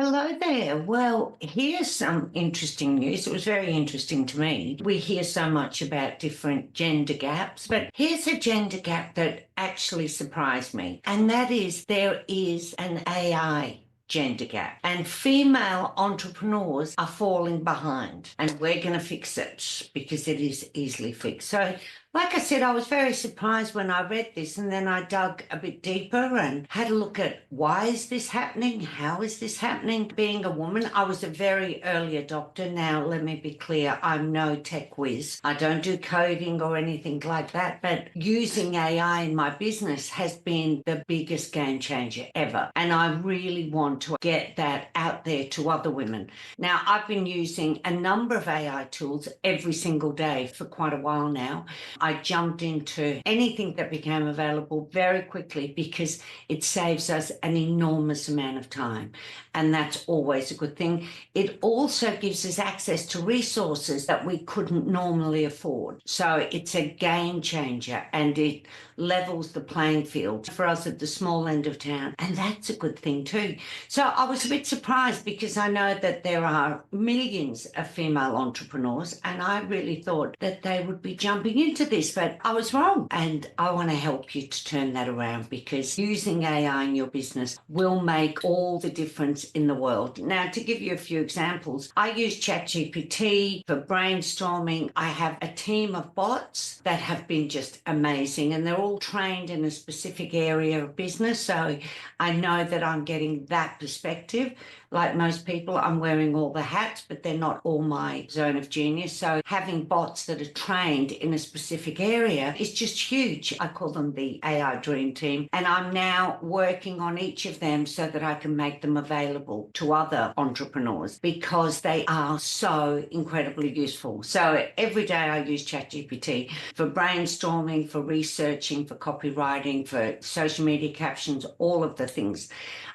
Hello there. Well, here's some interesting news. It was very interesting to me. We hear so much about different gender gaps, but here's a gender gap that actually surprised me, and that is there is an AI gender gap, and female entrepreneurs are falling behind, and we're going to fix it because it is easily fixed. So like I said, I was very surprised when I read this, and then I dug a bit deeper and had a look at why is this happening? How is this happening? Being a woman, I was a very early adopter. Now, let me be clear, I'm no tech whiz. I don't do coding or anything like that, but using AI in my business has been the biggest game changer ever. And I really want to get that out there to other women. Now, I've been using a number of AI tools every single day for quite a while now. I jumped into anything that became available very quickly because it saves us an enormous amount of time. And that's always a good thing. It also gives us access to resources that we couldn't normally afford. So it's a game changer, and it levels the playing field for us at the small end of town. And that's a good thing too. So I was a bit surprised because I know that there are millions of female entrepreneurs, and I really thought that they would be jumping into this, but I was wrong. And I want to help you to turn that around, because using AI in your business will make all the difference in the world. Now, to give you a few examples, I use ChatGPT for brainstorming. I have a team of bots that have been just amazing, and they're all trained in a specific area of business. So I know that I'm getting that perspective. Like most people, I'm wearing all the hats, but they're not all my zone of genius. So having bots that are trained in a specific area is just huge. I call them the AI Dream Team. And I'm now working on each of them so that I can make them available to other entrepreneurs, because they are so incredibly useful. So every day I use ChatGPT for brainstorming, for researching, for copywriting, for social media captions, all of the things.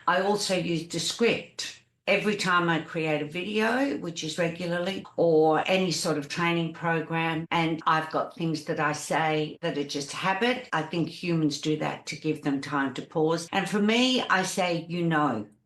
I also use Descript. Every time I create a video, which is regularly, or any sort of training program, and I've got things that I say that are just habit, I think humans do that to give them time to pause. And for me, I say,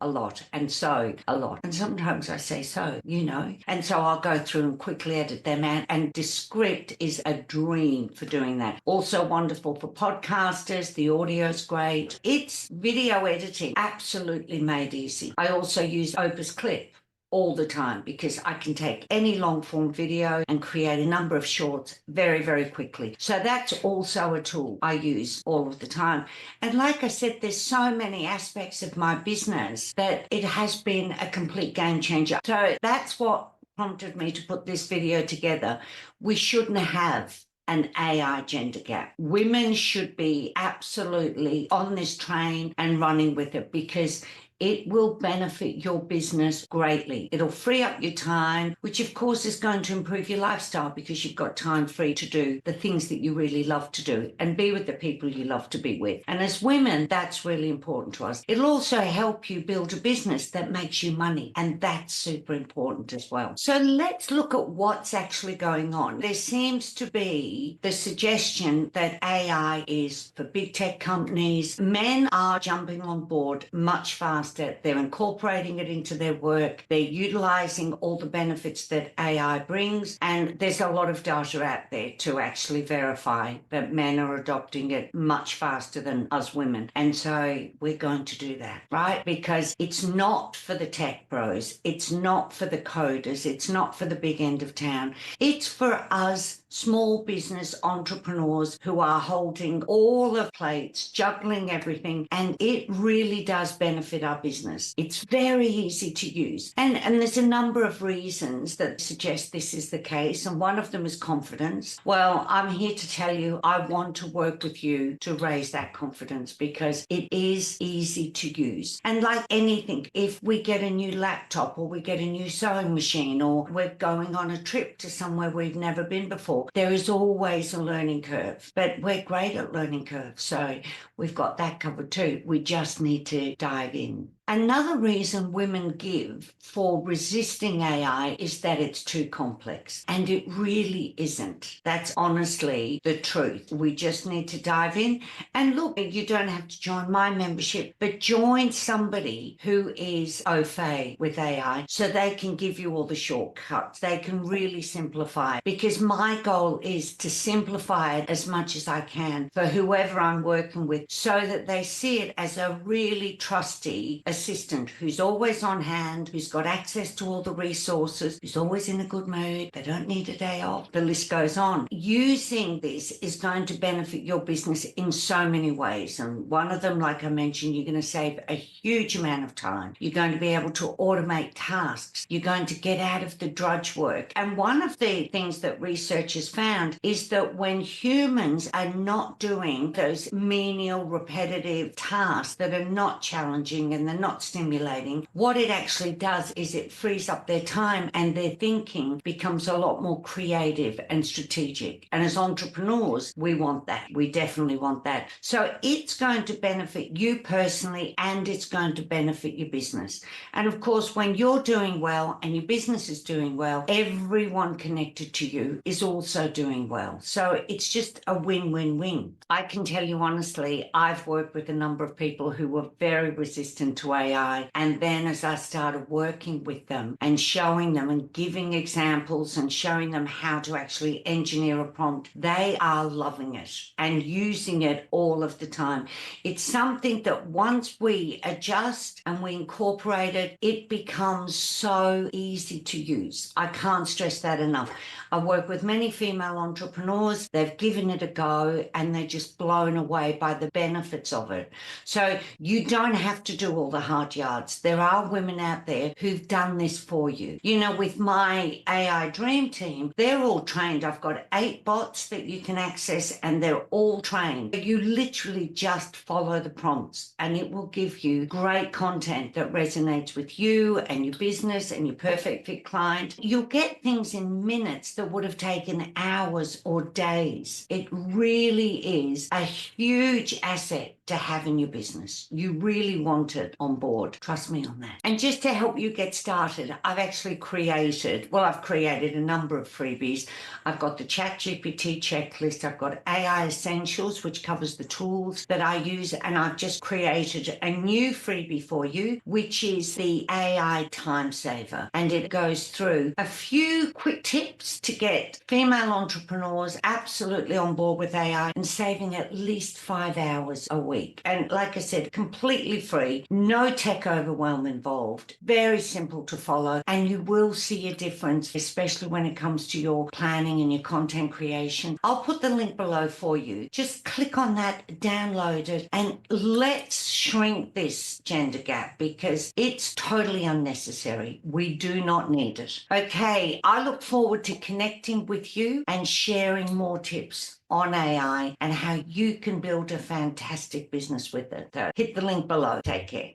a lot, and so a lot. And sometimes I say and so I'll go through and quickly edit them out. And Descript is a dream for doing that. Also wonderful for podcasters. The audio's great. It's video editing, absolutely made easy. I also use Opus Clip all the time, because I can take any long form video and create a number of shorts very, very quickly. So that's also a tool I use all of the time. And like I said, there's so many aspects of my business that it has been a complete game changer. So that's what prompted me to put this video together. We shouldn't have an AI gender gap. Women should be absolutely on this train and running with it, because it will benefit your business greatly. It'll free up your time, which of course is going to improve your lifestyle, because you've got time free to do the things that you really love to do and be with the people you love to be with. And as women, that's really important to us. It'll also help you build a business that makes you money, and that's super important as well. So let's look at what's actually going on. There seems to be the suggestion that AI is for big tech companies. Men are jumping on board much faster. They're incorporating it into their work. They're utilizing all the benefits that AI brings. And there's a lot of data out there to actually verify that men are adopting it much faster than us women. And so we're going to do that, right? Because it's not for the tech bros. It's not for the coders. It's not for the big end of town. It's for us small business entrepreneurs who are holding all the plates, juggling everything, and it really does benefit our business. It's very easy to use. And there's a number of reasons that suggest this is the case, and one of them is confidence. Well, I'm here to tell you, I want to work with you to raise that confidence, because it is easy to use. And like anything, if we get a new laptop, or we get a new sewing machine, or we're going on a trip to somewhere we've never been before, there is always a learning curve, but we're great at learning curves. So we've got that covered too. We just need to dive in. Another reason women give for resisting AI is that it's too complex, and it really isn't. That's honestly the truth. We just need to dive in. And look, you don't have to join my membership, but join somebody who is au fait with AI so they can give you all the shortcuts. They can really simplify it, because my goal is to simplify it as much as I can for whoever I'm working with so that they see it as a really trusty assistant who's always on hand, who's got access to all the resources, who's always in a good mood. They don't need a day off. The list goes on. Using this is going to benefit your business in so many ways. And one of them, like I mentioned, you're going to save a huge amount of time. You're going to be able to automate tasks. You're going to get out of the drudge work. And one of the things that researchers found is that when humans are not doing those menial, repetitive tasks that are not challenging and they're not stimulating, what it actually does is it frees up their time and their thinking becomes a lot more creative and strategic. And as entrepreneurs, we want that. We definitely want that. So it's going to benefit you personally, and it's going to benefit your business. And of course, when you're doing well and your business is doing well, everyone connected to you is also doing well. So it's just a win-win-win. I can tell you honestly, I've worked with a number of people who were very resistant to AI. And then as I started working with them and showing them and giving examples and showing them how to actually engineer a prompt, they are loving it and using it all of the time. It's something that once we adjust and we incorporate it, it becomes so easy to use. I can't stress that enough. I work with many female entrepreneurs. They've given it a go and they're just blown away by the benefits of it. So you don't have to do all the hard yards. There are women out there who've done this for you. You know, with my AI Dream Team, they're all trained. I've got 8 bots that you can access and they're all trained. You literally just follow the prompts and it will give you great content that resonates with you and your business and your perfect fit client. You'll get things in minutes that would have taken hours or days. It really is a huge asset to have in your business. You really want it on board. Trust me on that. And just to help you get started, I've created a number of freebies. I've got the ChatGPT checklist. I've got AI Essentials, which covers the tools that I use. And I've just created a new freebie for you, which is the AI Time Saver. And it goes through a few quick tips to get female entrepreneurs absolutely on board with AI and saving at least 5 hours a week. And like I said, completely free, no tech overwhelm involved, very simple to follow, and you will see a difference, especially when it comes to your planning and your content creation. I'll put the link below for you. Just click on that, download it, and let's shrink this gender gap because it's totally unnecessary. We do not need it. Okay, I look forward to connecting with you and sharing more tips on AI and how you can build a fantastic business with it. So hit the link below. Take care.